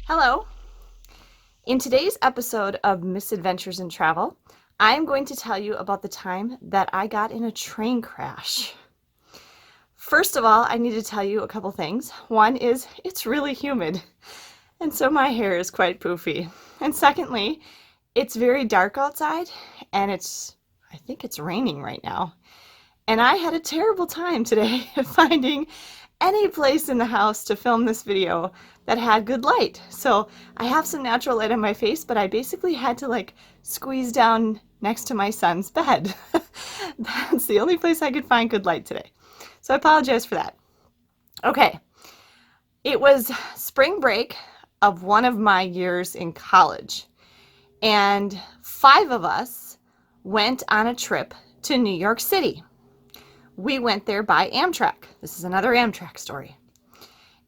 Hello. In today's episode of Misadventures in Travel, I'm going to tell you about the time that I got in a train crash. First of all, I need to tell you a couple things. One is it's really humid, and so my hair is quite poofy. And secondly, it's very dark outside, and I think it's raining right now. And I had a terrible time today finding any place in the house to film this video that had good light. So I have some natural light on my face, but I basically had to squeeze down next to my son's bed. That's the only place I could find good light today. So I apologize for that. Okay, it was spring break of one of my years in college, and 5 of us went on a trip to New York City. We went there by Amtrak. This is another Amtrak story.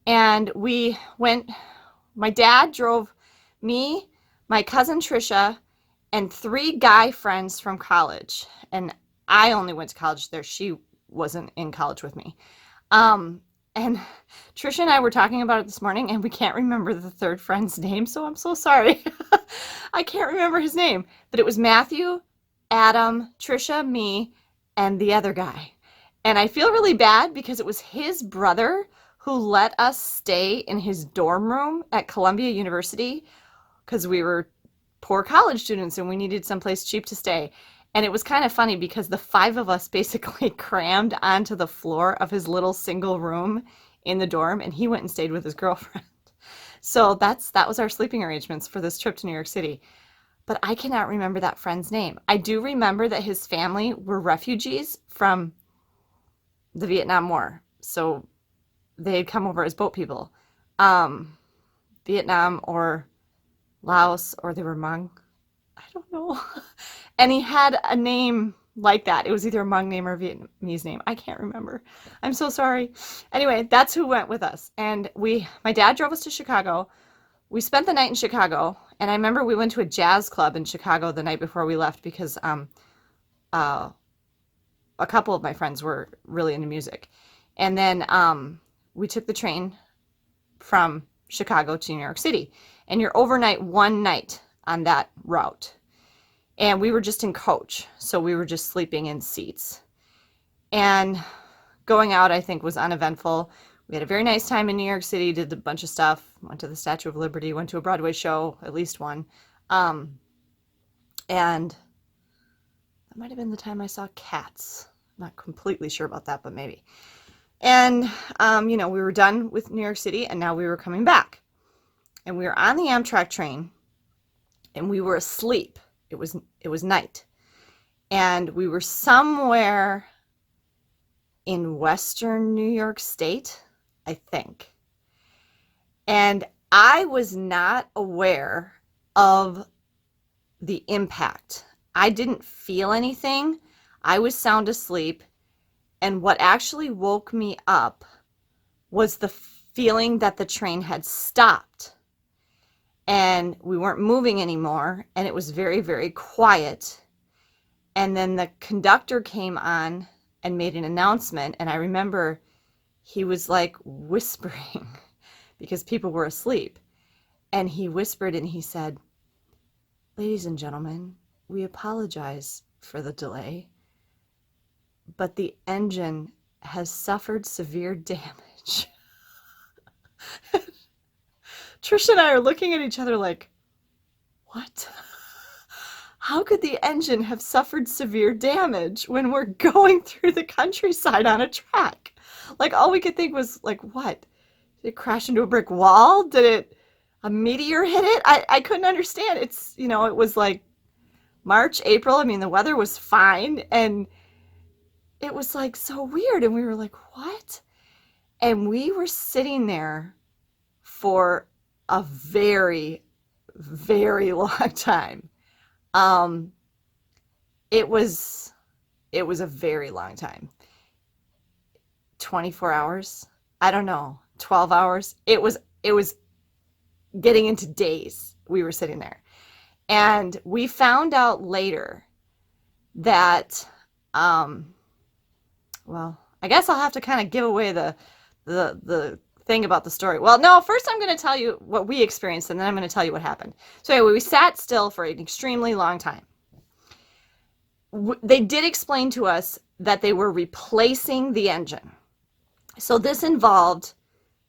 And we went, my dad drove me, my cousin Trisha, and 3 guy friends from college. And I only went to college there. She wasn't in college with me. And Trisha and I were talking about it this morning, and we can't remember the third friend's name, so I'm so sorry. I can't remember his name. But it was Matthew, Adam, Trisha, me, and the other guy. And I feel really bad because it was his brother who let us stay in his dorm room at Columbia University because we were poor college students and we needed someplace cheap to stay. And it was kind of funny because the 5 of us basically crammed onto the floor of his little single room in the dorm, and he went and stayed with his girlfriend. So that was our sleeping arrangements for this trip to New York City. But I cannot remember that friend's name. I do remember that his family were refugees from the Vietnam War. So they had come over as boat people. Vietnam or Laos, or they were Hmong. I don't know. And he had a name like that. It was either a Hmong name or a Vietnamese name. I can't remember. I'm so sorry. Anyway, that's who went with us. And my dad drove us to Chicago. We spent the night in Chicago. And I remember we went to a jazz club in Chicago the night before we left because a couple of my friends were really into music. And then we took the train from Chicago to New York City. And you're overnight one night on that route. And we were just in coach, so we were just sleeping in seats. And going out, I think, was uneventful. We had a very nice time in New York City, did a bunch of stuff, went to the Statue of Liberty, went to a Broadway show, at least one. And that might have been the time I saw Cats. I'm not completely sure about that, but maybe. And, we were done with New York City, and now we were coming back. And we were on the Amtrak train, and we were asleep. It was night. And we were somewhere in western New York State, I think. And I was not aware of the impact. I didn't feel anything. I was sound asleep. And what actually woke me up was the feeling that the train had stopped. And we weren't moving anymore, and it was very, very quiet. And then the conductor came on and made an announcement, and I remember he was whispering because people were asleep. And he whispered and he said, "Ladies and gentlemen, we apologize for the delay, but the engine has suffered severe damage." Trisha and I are looking at each other like, what? How could the engine have suffered severe damage when we're going through the countryside on a track? All we could think was, what? Did it crash into a brick wall? Did a meteor hit it? I couldn't understand. It was March, April. I mean, the weather was fine, and it was so weird. And we were like, what? And we were sitting there for a very, very long time. It was a very long time. 24 hours? I don't know. 12 hours? It was getting into days. We were sitting there. And we found out later that well, I guess I'll have to kind of give away the thing about the story. Well, no, first I'm going to tell you what we experienced, and then I'm going to tell you what happened. So anyway, we sat still for an extremely long time. They did explain to us that they were replacing the engine. So this involved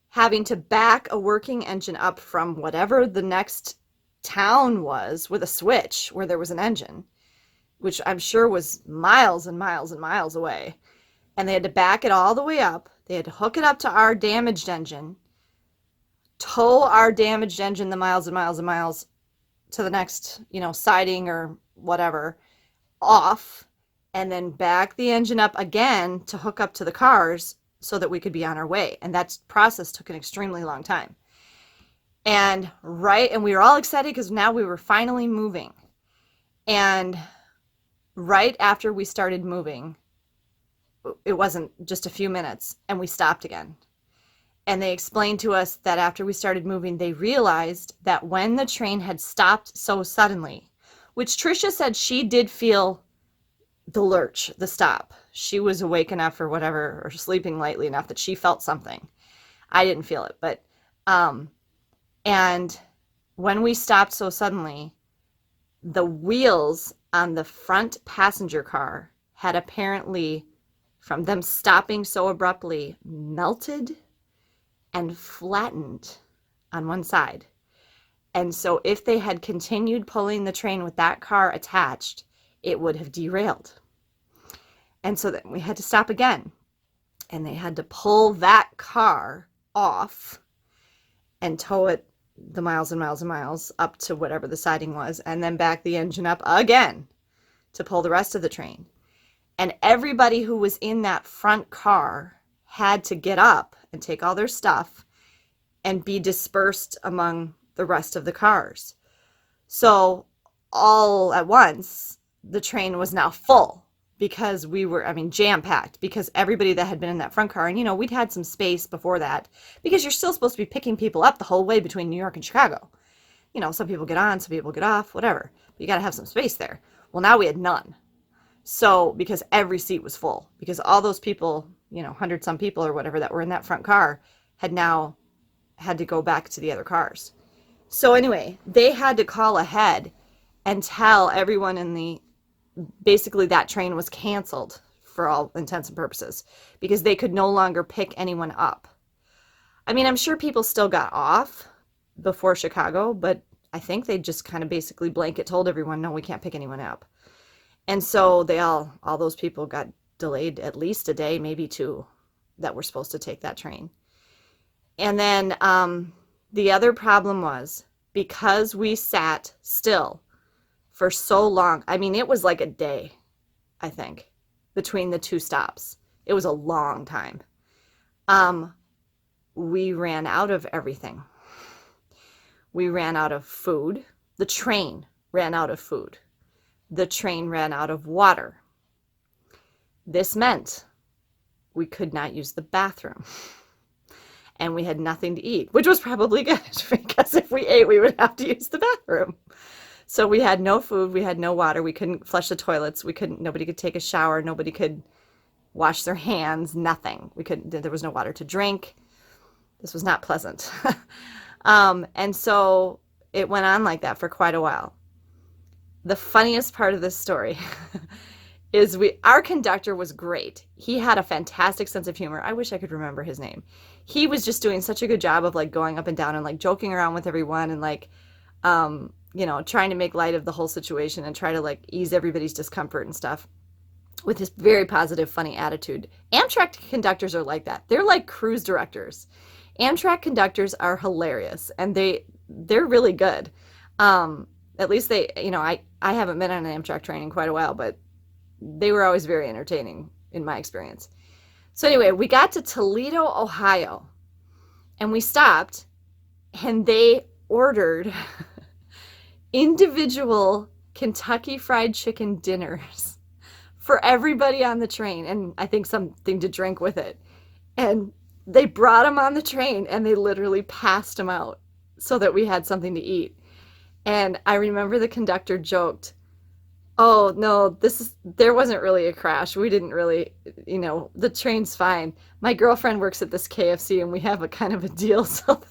having to back a working engine up from whatever the next town was with a switch where there was an engine, which I'm sure was miles and miles and miles away. And they had to back it all the way up. They had to hook it up to our damaged engine, tow our damaged engine the miles and miles and miles to the next, siding or whatever, off, and then back the engine up again to hook up to the cars so that we could be on our way. And that process took an extremely long time. And we were all excited because now we were finally moving. And right after we started moving, it wasn't just a few minutes, and we stopped again. And they explained to us that after we started moving, they realized that when the train had stopped so suddenly, which Tricia said she did feel the lurch, the stop. She was awake enough or whatever, or sleeping lightly enough that she felt something. I didn't feel it, but, and when we stopped so suddenly, the wheels on the front passenger car had apparently, from them stopping so abruptly, melted and flattened on one side. And so if they had continued pulling the train with that car attached, it would have derailed. And so then we had to stop again. And they had to pull that car off and tow it the miles and miles and miles up to whatever the siding was, and then back the engine up again to pull the rest of the train. And everybody who was in that front car had to get up and take all their stuff and be dispersed among the rest of the cars. So all at once, the train was now full because we were, jam-packed, because everybody that had been in that front car, and we'd had some space before that, because you're still supposed to be picking people up the whole way between New York and Chicago. Some people get on, some people get off, whatever. But you got to have some space there. Well, now we had none. So, because every seat was full, because all those people, 100 some people or whatever that were in that front car had now had to go back to the other cars. So anyway, they had to call ahead and tell everyone basically that train was canceled for all intents and purposes, because they could no longer pick anyone up. I'm sure people still got off before Chicago, but I think they just kind of basically blanket told everyone, no, we can't pick anyone up. And so all those people got delayed at least a day, maybe two, that were supposed to take that train. And then the other problem was, because we sat still for so long, it was like a day, I think, between the two stops. It was a long time. We ran out of everything. We ran out of food. The train ran out of food. The train ran out of water. This meant we could not use the bathroom. And we had nothing to eat, which was probably good, because if we ate, we would have to use the bathroom. So we had no food, we had no water, we couldn't flush the toilets, nobody could take a shower, nobody could wash their hands, nothing. There was no water to drink. This was not pleasant. And so it went on like that for quite a while. The funniest part of this story is our conductor was great. He had a fantastic sense of humor. I wish I could remember his name. He was just doing such a good job of going up and down and joking around with everyone and trying to make light of the whole situation and try to ease everybody's discomfort and stuff with his very positive, funny attitude. Amtrak conductors are like that. They're like cruise directors. Amtrak conductors are hilarious, and they're really good. At least I haven't been on an Amtrak train in quite a while, but they were always very entertaining in my experience. So anyway, we got to Toledo, Ohio, and we stopped, and they ordered individual Kentucky Fried Chicken dinners for everybody on the train, and I think something to drink with it. And they brought them on the train, and they literally passed them out so that we had something to eat. And I remember the conductor joked, Oh, no, there wasn't really a crash. We didn't really, the train's fine. My girlfriend works at this KFC and we have a kind of a deal so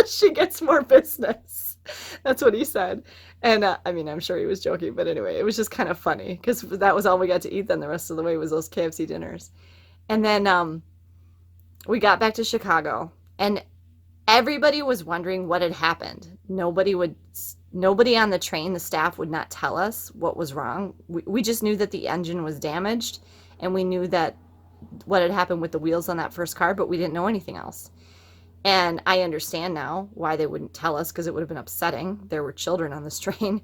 she gets more business. That's what he said. And I mean, I'm sure he was joking, but anyway, it was just kind of funny because that was all we got to eat then the rest of the way was those KFC dinners. And then we got back to Chicago and everybody was wondering what had happened. Nobody on the train, the staff would not tell us what was wrong. We just knew that the engine was damaged and we knew that what had happened with the wheels on that first car, but we didn't know anything else. And I understand now why they wouldn't tell us because it would have been upsetting. There were children on this train.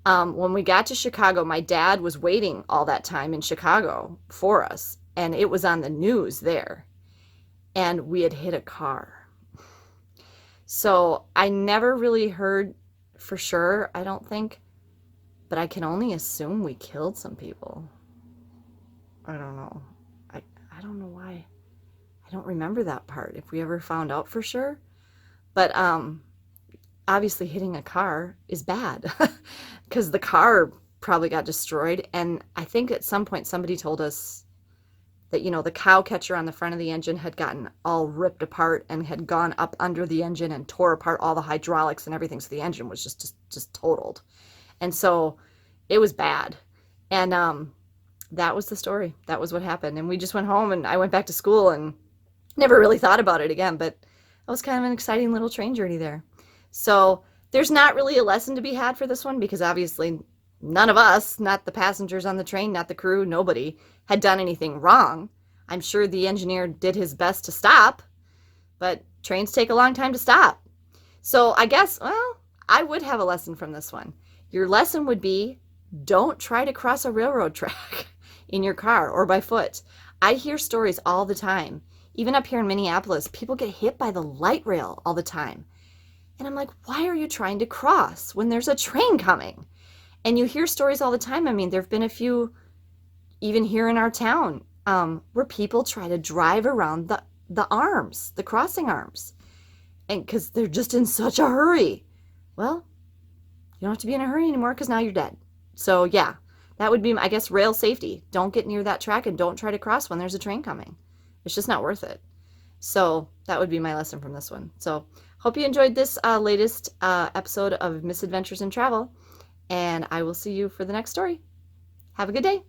When we got to Chicago, my dad was waiting all that time in Chicago for us, and it was on the news there. And we had hit a car. So I never really heard for sure, I don't think, but I can only assume we killed some people. I don't know. I don't know why. I don't remember that part, if we ever found out for sure. But obviously hitting a car is bad because the car probably got destroyed. And I think at some point somebody told us that, the cow catcher on the front of the engine had gotten all ripped apart and had gone up under the engine and tore apart all the hydraulics and everything. So the engine was just totaled. And so it was bad. And that was the story. That was what happened. And we just went home and I went back to school and never really thought about it again. But that was kind of an exciting little train journey there. So there's not really a lesson to be had for this one because obviously none of us, not the passengers on the train, not the crew, nobody had done anything wrong. I'm sure the engineer did his best to stop, but trains take a long time to stop. So I guess, well, I would have a lesson from this one. Your lesson would be don't try to cross a railroad track in your car or by foot. I hear stories all the time. Even up here in Minneapolis, people get hit by the light rail all the time. And I'm like, why are you trying to cross when there's a train coming? And you hear stories all the time. I mean, there have been a few, even here in our town, where people try to drive around the arms, the crossing arms, and because they're just in such a hurry. Well, you don't have to be in a hurry anymore because now you're dead. So yeah, that would be, I guess, rail safety. Don't get near that track and don't try to cross when there's a train coming. It's just not worth it. So that would be my lesson from this one. So hope you enjoyed this latest episode of Misadventures in Travel. And I will see you for the next story. Have a good day.